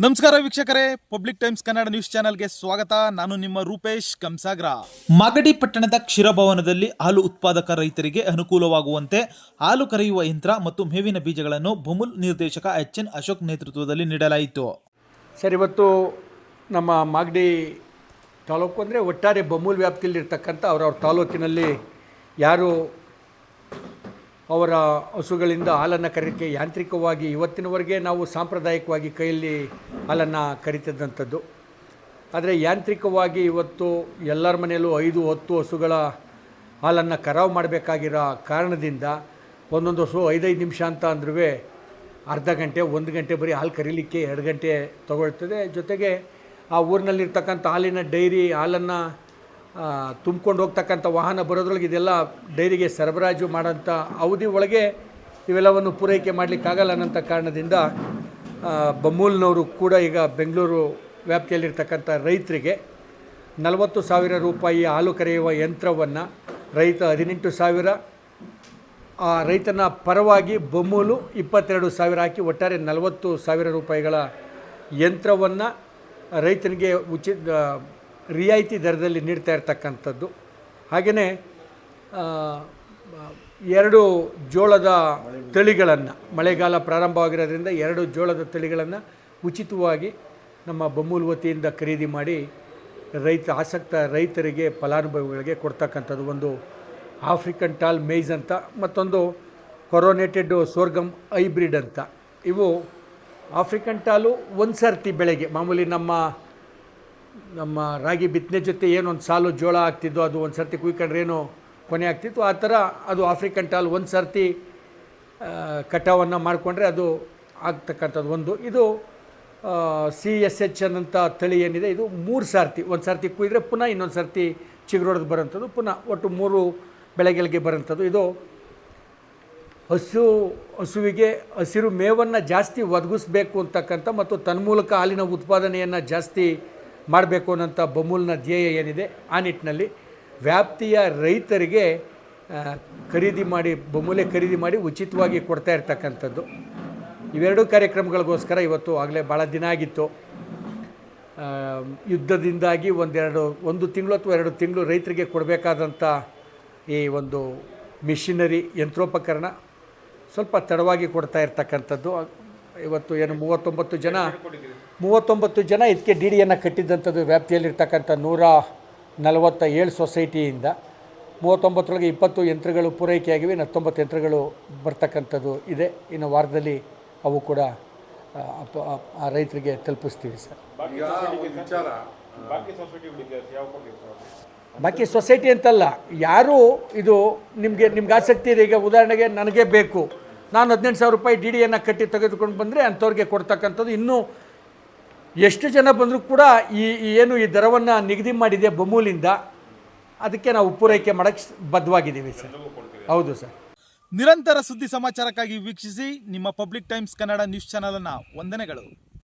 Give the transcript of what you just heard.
ನಮಸ್ಕಾರ ವೀಕ್ಷಕರೇ, public times Kannada news ಚಾನೆಲ್ಗೆ ಸ್ವಾಗತ. ನಾನು ನಿಮ್ಮ ರೂಪೇಶ್ ಕಂಸಾಗ್ರ. ಮಾಗಡಿ ಪಟ್ಟಣದ ಕ್ಷೀರಭವನದಲ್ಲಿ ಹಾಲು ಉತ್ಪಾದಕ ರೈತರಿಗೆ ಅನುಕೂಲವಾಗುವಂತೆ ಹಾಲು ಕರೆಯುವ ಯಂತ್ರ ಮತ್ತು ಮೇವಿನ ಬೀಜಗಳನ್ನು ಬಮೂಲ್ ನಿರ್ದೇಶಕ ಎಚ್.ಎನ್. ಅಶೋಕ್ ನೇತೃತ್ವದಲ್ಲಿ ನೀಡಲಾಯಿತು. ಸರ್, ಇವತ್ತು ನಮ್ಮ ಮಾಗಡಿ ತಾಲೂಕು ಅಂದರೆ ಒಟ್ಟಾರೆ ಬಮೂಲ್ ವ್ಯಾಪ್ತಿಯಲ್ಲಿರ್ತಕ್ಕಂಥ ಅವರವ್ರ ತಾಲೂಕಿನಲ್ಲಿ ಯಾರು ಅವರ ಹಸುಗಳಿಂದ ಹಾಲನ್ನು ಕರೆಯೋಕ್ಕೆ ಯಾಂತ್ರಿಕವಾಗಿ ಇವತ್ತಿನವರೆಗೆ ನಾವು ಸಾಂಪ್ರದಾಯಿಕವಾಗಿ ಕೈಯಲ್ಲಿ ಹಾಲನ್ನು ಕರಿತಿದ್ದಂಥದ್ದು. ಆದರೆ ಯಾಂತ್ರಿಕವಾಗಿ ಇವತ್ತು ಎಲ್ಲರ ಮನೆಯಲ್ಲೂ 5-10 ಹಸುಗಳ ಹಾಲನ್ನು ಕರಾವು ಮಾಡಬೇಕಾಗಿರೋ ಕಾರಣದಿಂದ ಒಂದೊಂದು ಹಸು 5-5 ನಿಮಿಷ ಅಂತ ಅಂದ್ರೂ ಅರ್ಧ ಗಂಟೆ 1 ಗಂಟೆ ಬರೀ ಹಾಲು ಕರೀಲಿಕ್ಕೆ 2 ಗಂಟೆ ತೊಗೊಳ್ತದೆ. ಜೊತೆಗೆ ಆ ಊರಿನಲ್ಲಿರ್ತಕ್ಕಂಥ ಹಾಲಿನ ಡೈರಿ ಹಾಲನ್ನು ತುಂಬ್ಕೊಂಡು ಹೋಗ್ತಕ್ಕಂಥ ವಾಹನ ಬರೋದ್ರೊಳಗೆ ಇದೆಲ್ಲ ಡೈರಿಗೆ ಸರಬರಾಜು ಮಾಡೋಂಥ ಅವಧಿ ಒಳಗೆ ಇವೆಲ್ಲವನ್ನು ಪೂರೈಕೆ ಮಾಡಲಿಕ್ಕಾಗಲ್ಲ ಅನ್ನೋಂಥ ಕಾರಣದಿಂದ ಬಮೂಲ್ನವರು ಕೂಡ ಈಗ ಬೆಂಗಳೂರು ವ್ಯಾಪ್ತಿಯಲ್ಲಿರ್ತಕ್ಕಂಥ ರೈತರಿಗೆ 40,000 ರೂಪಾಯಿ ಹಾಲು ಕರೆಯುವ ಯಂತ್ರವನ್ನು ರೈತ 18,000, ಆ ರೈತನ ಪರವಾಗಿ ಬಮೂಲು 22,000 ಹಾಕಿ ಒಟ್ಟಾರೆ 40,000 ರೂಪಾಯಿಗಳ ಯಂತ್ರವನ್ನು ರೈತನಿಗೆ ರಿಯಾಯಿತಿ ದರದಲ್ಲಿ ನೀಡ್ತಾ ಇರ್ತಕ್ಕಂಥದ್ದು. ಹಾಗೆಯೇ 2 ಜೋಳದ ತಳಿಗಳನ್ನು, ಮಳೆಗಾಲ ಪ್ರಾರಂಭವಾಗಿರೋದ್ರಿಂದ 2 ಜೋಳದ ತಳಿಗಳನ್ನು ಉಚಿತವಾಗಿ ನಮ್ಮ ಬಮೂಲ್ ವತಿಯಿಂದ ಖರೀದಿ ಮಾಡಿ ಆಸಕ್ತ ರೈತರಿಗೆ, ಫಲಾನುಭವಿಗಳಿಗೆ ಕೊಡ್ತಕ್ಕಂಥದ್ದು. ಒಂದು ಆಫ್ರಿಕನ್ ಟಾಲ್ ಮೇಯ್ಸ್ ಅಂತ, ಮತ್ತೊಂದು ಕೊರೋನೇಟೆಡ್ ಸೋರ್ಗಮ್ ಹೈಬ್ರಿಡ್ ಅಂತ. ಇವು ಆಫ್ರಿಕನ್ ಟಾಲು ಒಂದು ಸರ್ತಿ ಬೆಳೆಗೆ ಮಾಮೂಲಿ ನಮ್ಮ ರಾಗಿ ಬಿತ್ತನೆ ಜೊತೆ ಏನೊಂದು ಸಾಲು ಜೋಳ ಆಗ್ತಿದ್ದೋ ಅದು ಒಂದು ಸರ್ತಿ ಕುಯ್ಕೊಂಡ್ರೆ ಏನೋ ಕೊನೆ ಆಗ್ತಿತ್ತು, ಆ ಥರ ಅದು ಆಫ್ರಿಕನ್ ಟಾಲ್ ಒಂದು ಸರ್ತಿ ಕಟಾವನ್ನು ಮಾಡಿಕೊಂಡ್ರೆ ಅದು ಆಗ್ತಕ್ಕಂಥದ್ದು ಒಂದು. ಇದು CSH ಅನ್ನಂಥ ತಳಿ ಏನಿದೆ, ಇದು 3 ಸರ್ತಿ, ಒಂದು ಸರ್ತಿ ಕುಯ್ದರೆ ಪುನಃ ಇನ್ನೊಂದು ಸರ್ತಿ ಚಿಗುರೊಡೆದು ಬರೋಂಥದ್ದು, ಪುನಃ ಒಟ್ಟು 3 ಬೆಳೆಗಳಿಗೆ ಬರೋಂಥದ್ದು. ಇದು ಹಸುವಿಗೆ ಹಸಿರು ಮೇವನ್ನು ಜಾಸ್ತಿ ಒದಗಿಸ್ಬೇಕು ಅಂತಕ್ಕಂಥ ಮತ್ತು ತನ್ಮೂಲಕ ಹಾಲಿನ ಉತ್ಪಾದನೆಯನ್ನು ಜಾಸ್ತಿ ಮಾಡಬೇಕು ಅನ್ನೋಂಥ ಬಮೂಲ್ನ ಧ್ಯೇಯ ಏನಿದೆ, ಆ ನಿಟ್ಟಿನಲ್ಲಿ ವ್ಯಾಪ್ತಿಯ ರೈತರಿಗೆ ಬಮೂಲೆ ಖರೀದಿ ಮಾಡಿ ಉಚಿತವಾಗಿ ಕೊಡ್ತಾ ಇರ್ತಕ್ಕಂಥದ್ದು. ಇವೆರಡೂ ಕಾರ್ಯಕ್ರಮಗಳಿಗೋಸ್ಕರ ಇವತ್ತು ಆಗಲೇ ಭಾಳ ದಿನ ಆಗಿತ್ತು. ಯುದ್ಧದಿಂದಾಗಿ 1 ತಿಂಗಳು ಅಥವಾ 2 ತಿಂಗಳು ರೈತರಿಗೆ ಕೊಡಬೇಕಾದಂಥ ಈ ಒಂದು ಮಿಷಿನರಿ ಯಂತ್ರೋಪಕರಣ ಸ್ವಲ್ಪ ತಡವಾಗಿ ಕೊಡ್ತಾ ಇರ್ತಕ್ಕಂಥದ್ದು. ಇವತ್ತು ಏನು 39 ಜನ ಇದಕ್ಕೆ ಡಿಡಿಯನ್ನು ಕಟ್ಟಿದ್ದಂಥದ್ದು ವ್ಯಾಪ್ತಿಯಲ್ಲಿರ್ತಕ್ಕಂಥ 147 ಸೊಸೈಟಿಯಿಂದ 39ರೊಳಗೆ 20 ಯಂತ್ರಗಳು ಪೂರೈಕೆಯಾಗಿವೆ, 19 ಯಂತ್ರಗಳು ಬರ್ತಕ್ಕಂಥದ್ದು ಇದೆ. ಇನ್ನು ವಾರದಲ್ಲಿ ಅವು ಕೂಡ ಆ ರೈತರಿಗೆ ತಲುಪಿಸ್ತೀವಿ ಸರ್. ಬಾಕಿ ಸೊಸೈಟಿ ಅಂತಲ್ಲ, ಯಾರು ಇದು ನಿಮ್ಗೆ ಆಸಕ್ತಿ ಇದೆ, ಈಗ ಉದಾಹರಣೆಗೆ ನನಗೆ ಬೇಕು, ನಾನು 18,000 ರೂಪಾಯಿ ಡಿಡಿಯನ್ನು ಕಟ್ಟಿ ತೆಗೆದುಕೊಂಡು ಬಂದರೆ ಅಂಥವ್ರಿಗೆ ಕೊಡ್ತಕ್ಕಂಥದ್ದು. ಇನ್ನೂ ಎಷ್ಟು ಜನ ಬಂದರೂ ಕೂಡ ಈ ದರವನ್ನು ನಿಗದಿ ಮಾಡಿದೆ ಬಮೂಲಿಂದ, ಅದಕ್ಕೆ ನಾವು ಪೂರೈಕೆ ಮಾಡೋಕ್ಕೆ ಬದ್ಧವಾಗಿದ್ದೀವಿ ಸರ್. ಹೌದು ಸರ್. ನಿರಂತರ ಸುದ್ದಿ ಸಮಾಚಾರಕ್ಕಾಗಿ ವೀಕ್ಷಿಸಿ ನಿಮ್ಮ public times Kannada news channel ಅನ್ನು. ವಂದನೆಗಳು.